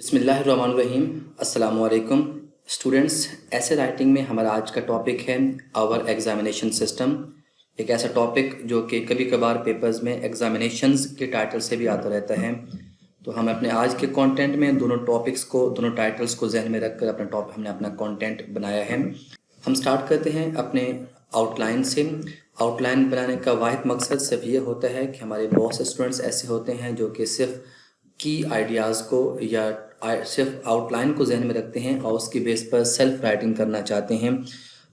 बिस्मिल्लाहिर्रहमानिर्रहीम। अस्सलाम वालेकुम स्टूडेंट्स। ऐसे राइटिंग में हमारा आज का टॉपिक है आवर एग्जामिनेशन सिस्टम। एक ऐसा टॉपिक जो कि कभी कभार पेपर्स में एग्जामिनेशंस के टाइटल से भी आता रहता है। तो हम अपने आज के कंटेंट में दोनों टाइटल्स को जहन में रखकर हमने अपना कंटेंट बनाया है। हम स्टार्ट करते हैं अपने आउटलाइन से। आउटलाइन बनाने का वाहिद मकसद सिर्फ ये होता है कि हमारे बहुत से स्टूडेंट्स ऐसे होते हैं जो कि सिर्फ की आइडियाज़ को या सिर्फ आउटलाइन को जहन में रखते हैं और उसकी बेस पर सेल्फ राइटिंग करना चाहते हैं,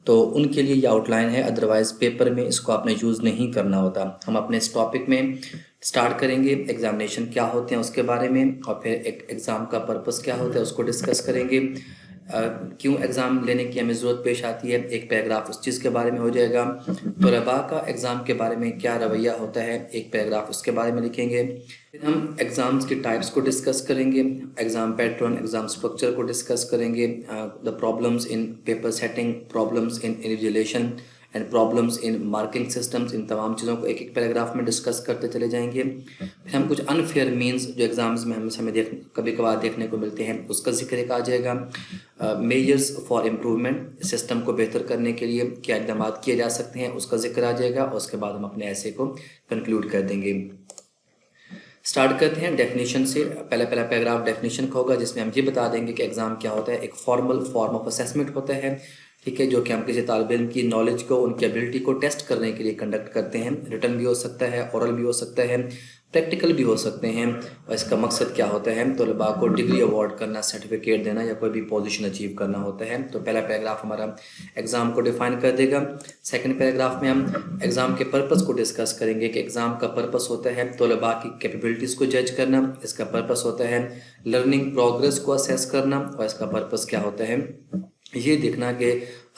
तो उनके लिए ये आउटलाइन है। अदरवाइज़ पेपर में इसको आपने यूज़ नहीं करना होता। हम अपने इस टॉपिक में स्टार्ट करेंगे एग्जामिनेशन क्या होते हैं उसके बारे में, और फिर एक एग्ज़ाम का पर्पस क्या होता है उसको डिस्कस करेंगे। क्यों एग्ज़ाम लेने की हमें ज़रूरत पेश आती है, एक पैराग्राफ उस चीज़ के बारे में हो जाएगा। तलबा का एग्ज़ाम के बारे में क्या रवैया होता है, एक पैराग्राफ उसके बारे में लिखेंगे। फिर हम एग्ज़ाम्स की टाइप्स को डिस्कस करेंगे, एग्ज़ाम पैटर्न, एग्ज़ाम स्ट्रक्चर को डिस्कस करेंगे, the problems in paper setting, problems in invigilation and problems in marking systems. इन तमाम चीज़ों को एक एक पैराग्राफ में डिस्कस करते चले जाएंगे। फिर हम कुछ अनफेयर मीन्स जो एग्ज़ाम्स में हमें कभी कभार देखने को मिलते हैं उसका जिक्र एक आ जाएगा। मेजर्स फॉर इम्प्रूवमेंट, सिस्टम को बेहतर करने के लिए क्या इक़दाम किए जा सकते हैं उसका जिक्र आ जाएगा, और उसके बाद हम अपने ऐसे को कंक्लूड कर देंगे। स्टार्ट करते हैं डेफिनेशन से। पहला पैराग्राफ डेफिनेशन का होगा जिसमें हम ये बता देंगे कि एग्ज़ाम क्या होता है। एक फॉर्मल फॉर्म ऑफ असेसमेंट होता है, ठीक है, जो कि हम किसी तालिब इल्म की नॉलेज को, उनकी एबिलिटी को टेस्ट करने के लिए कंडक्ट करते हैं। रिटन भी हो सकता है, ओरल भी हो सकता है, प्रैक्टिकल भी हो सकते हैं। और इसका मकसद क्या होता है, तलबा को डिग्री अवार्ड करना, सर्टिफिकेट देना या कोई भी पोजीशन अचीव करना होता है। तो पहला पैराग्राफ हमारा एग्ज़ाम को डिफाइन कर देगा। सेकंड पैराग्राफ में हम एग्ज़ाम के पर्पस को डिस्कस करेंगे कि एग्ज़ाम का पर्पस होता है तलबा की कैपेबिलिटीज़ को जज करना, इसका पर्पस होता है लर्निंग प्रोग्रेस को असेस करना, और इसका पर्पस क्या होता है ये देखना कि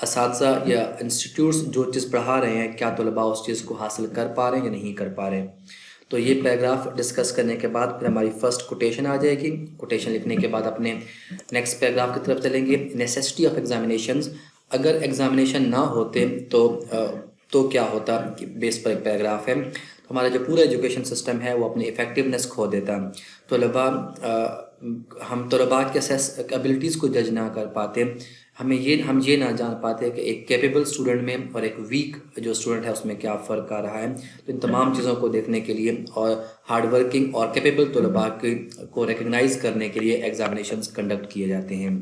असातिज़ा या इंस्टीट्यूट्स जो चीज़ पढ़ा रहे हैं क्या तलबा उस चीज़ को हासिल कर पा रहे हैं या नहीं कर पा रहे हैं। तो ये पैराग्राफ डिस्कस करने के बाद फिर हमारी फर्स्ट कोटेशन आ जाएगी। कोटेशन लिखने के बाद अपने नेक्स्ट पैराग्राफ की तरफ चलेंगे। नेसेसिटी ऑफ एग्जामिनेशंस, अगर एग्जामिनेशन ना होते तो क्या होता, बेस पर एक पैराग्राफ है। तो हमारा जो पूरा एजुकेशन सिस्टम है वो अपनी इफ़ेक्टिवनेस खो देता। हम तलबा की एबिलिटीज़ को जज ना कर पाते, हम ये ना जान पाते कि एक कैपेबल स्टूडेंट में और एक वीक जो स्टूडेंट है उसमें क्या फ़र्क आ रहा है। तो इन तमाम चीज़ों को देखने के लिए और हार्ड वर्किंग और कैपेबल तलबा को रिकग्नाइज़ करने के लिए एग्जामिनेशंस कंडक्ट किए जाते हैं।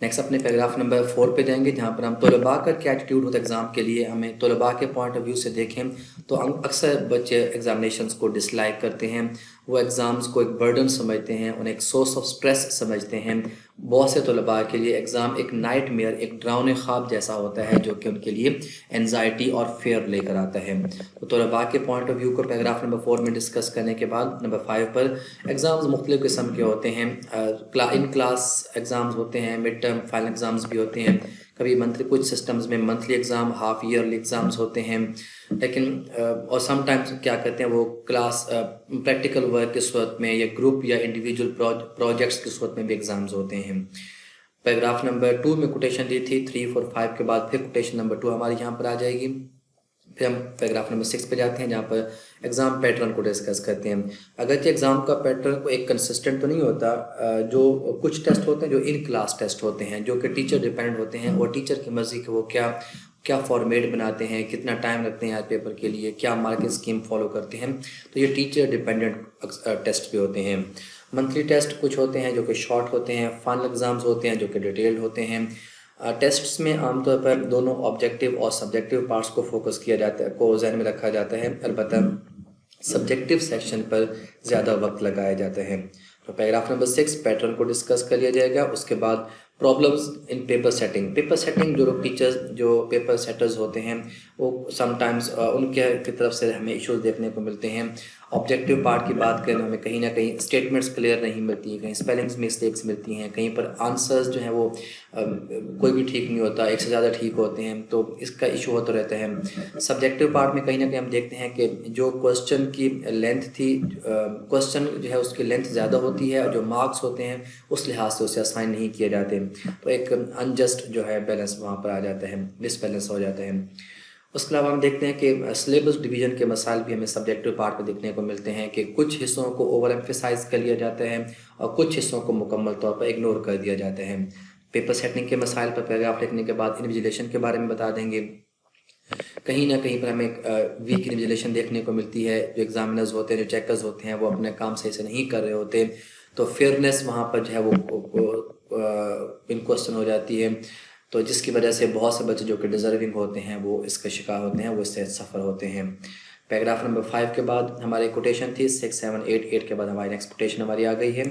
नेक्स्ट अपने पैराग्राफ नंबर 4 पे जाएंगे, जहाँ पर हम तलबा का क्या एटीट्यूड होता है एग्ज़ाम के लिए। हमें तलबा के पॉइंट ऑफ व्यू से देखें तो अक्सर बच्चे एग्जामिनेशंस को डिसलाइक करते हैं, वो एग्ज़ाम्स को एक बर्डन समझते हैं, उन्हें एक सोर्स ऑफ स्ट्रेस समझते हैं। बहुत से तलबा के लिए एग्ज़ाम एक नाइटमेयर, एक डरावने ख्वाब जैसा होता है जो कि उनके लिए एनजाइटी और फेयर लेकर आता है। तो तलबा के पॉइंट ऑफ व्यू को पैराग्राफ नंबर 4 में डिस्कस करने के बाद नंबर 5 पर एग्ज़ाम्स मुख्तलिफ़ किस्म के होते हैं। इन क्लास एग्ज़ाम्स होते हैं, मिड टर्म फाइनल एग्ज़ाम्स भी होते हैं, कभी मंथली, कुछ सिस्टम्स में monthly exam, half yearly exams होते हैं। लेकिन और समटाइम्स क्या कहते हैं वो क्लास प्रैक्टिकल वर्क की सूरत में या ग्रुप या इंडिविजुअल प्रोजेक्ट्स की सूरत में भी एग्ज़ाम्स होते हैं। पैराग्राफ नंबर 2 में कोटेशन दी थी, 3, 4, 5 के बाद फिर कोटेशन नंबर 2 हमारी यहाँ पर आ जाएगी। फिर हम पैराग्राफ नंबर 6 पे जाते हैं जहाँ पर एग्ज़ाम पैटर्न को डिस्कस करते हैं। अगरचे एग्ज़ाम का पैटर्न को एक कंसिस्टेंट तो नहीं होता, जो कुछ टेस्ट होते हैं जो इन क्लास टेस्ट होते हैं जो कि टीचर डिपेंडेंट होते हैं, और टीचर की मर्ज़ी कि वो क्या क्या फॉर्मेट बनाते हैं, कितना टाइम रखते हैं आज पेपर के लिए, क्या मार्किंग स्कीम फॉलो करते हैं। तो ये टीचर डिपेंडेंट टेस्ट पे होते हैं। मंथली टेस्ट कुछ होते हैं जो कि शॉर्ट होते हैं, फाइनल एग्ज़ाम्स होते हैं जो कि डिटेल्ड होते हैं। टेस्ट्स में आमतौर पर दोनों ऑब्जेक्टिव और सब्जेक्टिव पार्ट्स को फोकस किया जाता है, को जहन में रखा जाता है। अलबत्ता सब्जेक्टिव सेक्शन पर ज़्यादा वक्त लगाया जाता है। तो पैराग्राफ नंबर 6 पैटर्न को डिस्कस कर लिया जाएगा। उसके बाद problems in paper setting. Paper setting जो लोग टीचर्स, जो पेपर सेटर्स होते हैं, वो समटाइम्स उनके की तरफ से हमें इश्यूज देखने को मिलते हैं। ऑब्जेक्टिव पार्ट की बात करें, हमें कहीं ना कहीं स्टेटमेंट्स क्लियर नहीं मिलती हैं, कहीं स्पेलिंग्स मिस्टेक्स मिलती हैं, कहीं पर आंसर्स जो हैं वो कोई भी ठीक नहीं होता, एक से ज़्यादा ठीक होते हैं, तो इसका इशू होता रहता है। सब्जेक्टिव पार्ट में कहीं ना कहीं हम देखते हैं कि जो क्वेश्चन की लेंथ थी, क्वेश्चन जो है उसकी लेंथ ज़्यादा होती है और जो मार्क्स होते हैं उस लिहाज से उसे असाइन नहीं किए जाते, तो एक अनजस्ट जो है बैलेंस वहाँ पर आ जाता है, डिसबैलेंस हो जाता है। उसके अलावा हम देखते हैं कि सिलेबस डिवीज़न के मसाइल भी हमें सब्जेक्टिव पार्ट में देखने को मिलते हैं कि कुछ हिस्सों को ओवर एम्फेसाइज कर लिया जाता है और कुछ हिस्सों को मुकम्मल तौर पर इग्नोर कर दिया जाता है। पेपर सेटिंग के मसाइल पर पैराग्राफ लिखने के बाद इन्विजिलेशन के बारे में बता देंगे। कहीं ना कहीं पर हमें वीक इन्विजिलेशन देखने को मिलती है, जो एग्जामिनर्स होते हैं, जो चेकर्स होते हैं, वो अपने काम सही से नहीं कर रहे होते, तो फेयरनेस वहाँ पर जो है वो इन क्वेश्चन हो जाती है, तो जिसकी वजह से बहुत से बच्चे जो कि डिज़र्विंग होते हैं वो इसका शिकार होते हैं, वो इससे सफ़र होते हैं। पैराग्राफ नंबर 5 के बाद हमारी कोटेशन थी 6, 7, 8 के बाद हमारी नेक्स्ट कोटेशन हमारी आ गई है।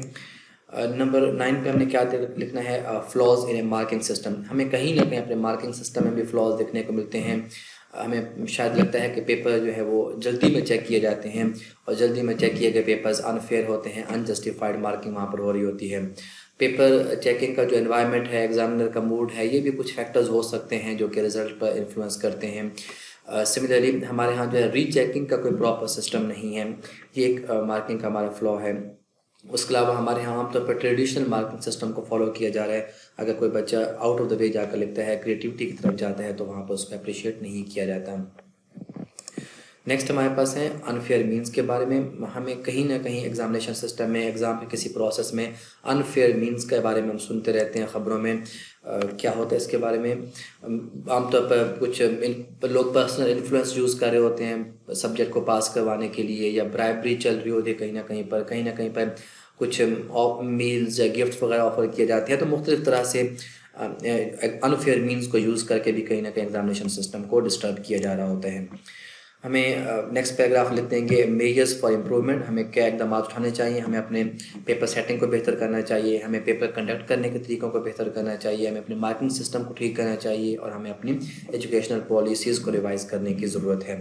नंबर 9 पे हमने क्या लिखना है, फ्लॉज इन ए मार्किंग सिस्टम। हमें कहीं ना कहीं अपने मार्किंग सिस्टम में भी फ्लॉज देखने को मिलते हैं। हमें शायद लगता है कि पेपर जो है वो जल्दी में चेक किए जाते हैं और जल्दी में चेक किए गए पेपर्स अनफेयर होते हैं, अनजस्टिफाइड मार्किंग वहाँ पर हो रही होती है। पेपर चेकिंग का जो एनवायरनमेंट है, एग्जामिनर का मूड है, ये भी कुछ फैक्टर्स हो सकते हैं जो कि रिज़ल्ट पर इन्फ्लुएंस करते हैं। सिमिलरली हमारे यहाँ जो है रीचेकिंग का कोई प्रॉपर सिस्टम नहीं है, ये एक मार्किंग का हमारा फ्लॉ है। उसके अलावा हमारे यहाँ आमतौर पर ट्रेडिशनल मार्किंग सिस्टम को फॉलो किया जा रहा है। अगर कोई बच्चा आउट ऑफ द वे जाकर लिखता है, क्रिएटिविटी की तरफ जाता है, तो वहाँ पर उसको अप्रिशिएट नहीं किया जाता। नेक्स्ट हमारे पास है अनफेयर मीन्स के बारे में। हमें कहीं ना कहीं एग्जामिनेशन सिस्टम में, एग्ज़ाम के किसी प्रोसेस में अनफेयर मीन्स के बारे में हम सुनते रहते हैं ख़बरों में। क्या होता है इसके बारे में, आमतौर पर कुछ लोग पर्सनल इन्फ्लुएंस यूज़ कर रहे होते हैं सब्जेक्ट को पास करवाने के लिए, या ब्राइबरी चल रही होती है कहीं ना कहीं पर कुछ मील्स या गिफ्ट वगैरह ऑफर किए जाते हैं। तो मुख्तलिफ तरह से अनफेयर मीन्स को यूज़ करके भी कहीं ना कहीं एग्जामिनेशन सिस्टम को डिस्टर्ब किया जा रहा होता है। हमें नेक्स्ट पैराग्राफ लिख देंगे मेजर्स फॉर इम्प्रूवमेंट। हमें क्या इकदाम उठाने चाहिए, हमें अपने पेपर सेटिंग को बेहतर करना चाहिए, हमें पेपर कंडक्ट करने के तरीक़ों को बेहतर करना चाहिए, हमें अपने मार्किंग सिस्टम को ठीक करना चाहिए और हमें अपनी एजुकेशनल पॉलिसीज़ को रिवाइज करने की ज़रूरत है।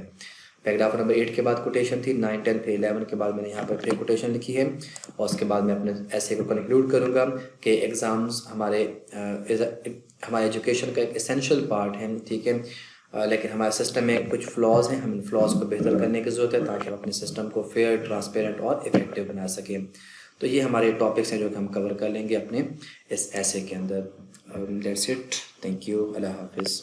पैराग्राफ नंबर 8 के बाद कोटेशन थी, 9, 10 फिर 11 के बाद मैंने यहाँ पर फिर कोटेशन लिखी है और उसके बाद मैं अपने ऐसे को कंक्लूड करूँगा कि एग्ज़ाम्स हमारे एजुकेशन का एक एसेंशियल पार्ट है, ठीक है, लेकिन हमारे सिस्टम में कुछ फ्लॉज हैं, हम इन फ्लॉज को बेहतर करने की ज़रूरत है ताकि हम अपने सिस्टम को फेयर, ट्रांसपेरेंट और इफ़ेक्टिव बना सकें। तो ये हमारे टॉपिक्स हैं जो कि हम कवर कर लेंगे अपने इस ऐसे के अंदर। दैट्स इट, थैंक यू, अल्लाह हाफिज़।